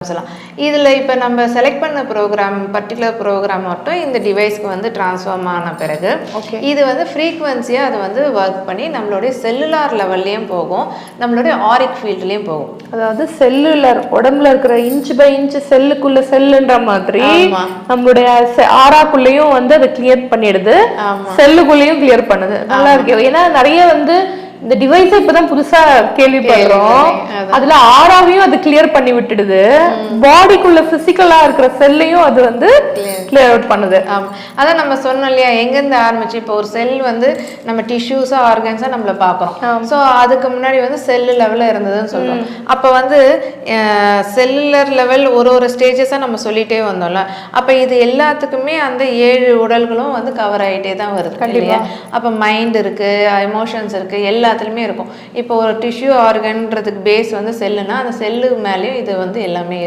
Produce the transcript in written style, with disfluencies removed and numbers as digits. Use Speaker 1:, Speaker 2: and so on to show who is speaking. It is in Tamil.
Speaker 1: சொல்லலாம். இதில் இப்போ நம்ம செலக்ட் பண்ண ப்ரோக்ராம் பர்டிகுலர் ப்ரோக்ராம் மட்டும் இந்த டிவைஸ்க்கு வந்து ட்ரான்ஸ்ஃபார்ம் ஆன பிறகு இது வந்து ஃப்ரீக்வன்சியாக அது வந்து ஒர்க் பண்ணி நம்மளுடைய செல்லுலார் லெவல்லையும் போகும், நம்மளுடைய ஆரிக் ஃபீல்ட்லேயும் போகும்.
Speaker 2: அதாவது செல்லுலர் உடம்புல இருக்கிற இன்ச் பை இன்ச் செல்லுக்குள்ள செல்லுன்ற மாதிரி நம்மளுடைய ஆறாக்குள்ளேயும் வந்து அதை கிளியர் பண்ணிடுது, செல்லுக்குள்ளேயும் கிளியர் பண்ணுது. நல்லா இருக்கு. ஏன்னா நிறைய வந்து இந்த டிவைஸை இப்பதான் புதுசா கேள்விப்படுறோம். அதுல ஆறாவையும் அது கிளியர் பண்ணி விட்டுடுது, பாடிக்குள்ள பிசிக்கலா இருக்கிற செல்லையும் அது வந்து கிளியர் அவுட் பண்ணுது.
Speaker 1: அதான் நம்ம சொன்னோம் இல்லையா, எங்கேருந்து ஆரம்பிச்சு இப்போ ஒரு செல் வந்து நம்ம டிஷ்யூஸா ஆர்கன்ஸா நம்மள பார்க்குறோம். ஸோ அதுக்கு முன்னாடி வந்து செல்லு லெவலில் இருந்ததுன்னு சொல்றோம். அப்போ வந்து செல்லுலர் லெவல் ஒரு ஸ்டேஜஸாக நம்ம சொல்லிட்டே வந்தோம்ல. அப்போ இது எல்லாத்துக்குமே அந்த 7 உடல்களும் வந்து கவர் ஆகிட்டே தான் வருது இல்லையா. அப்போ மைண்ட் இருக்கு, எமோஷன்ஸ் இருக்கு, எல்லாத்துலயுமே இருக்கும். இப்போ ஒரு டிஷ்யூ ஆர்கன்ன்றதுக்கு பேஸ் வந்து செல்லுனா அந்த செல்லு மேலேயும் இது வந்து எல்லாமே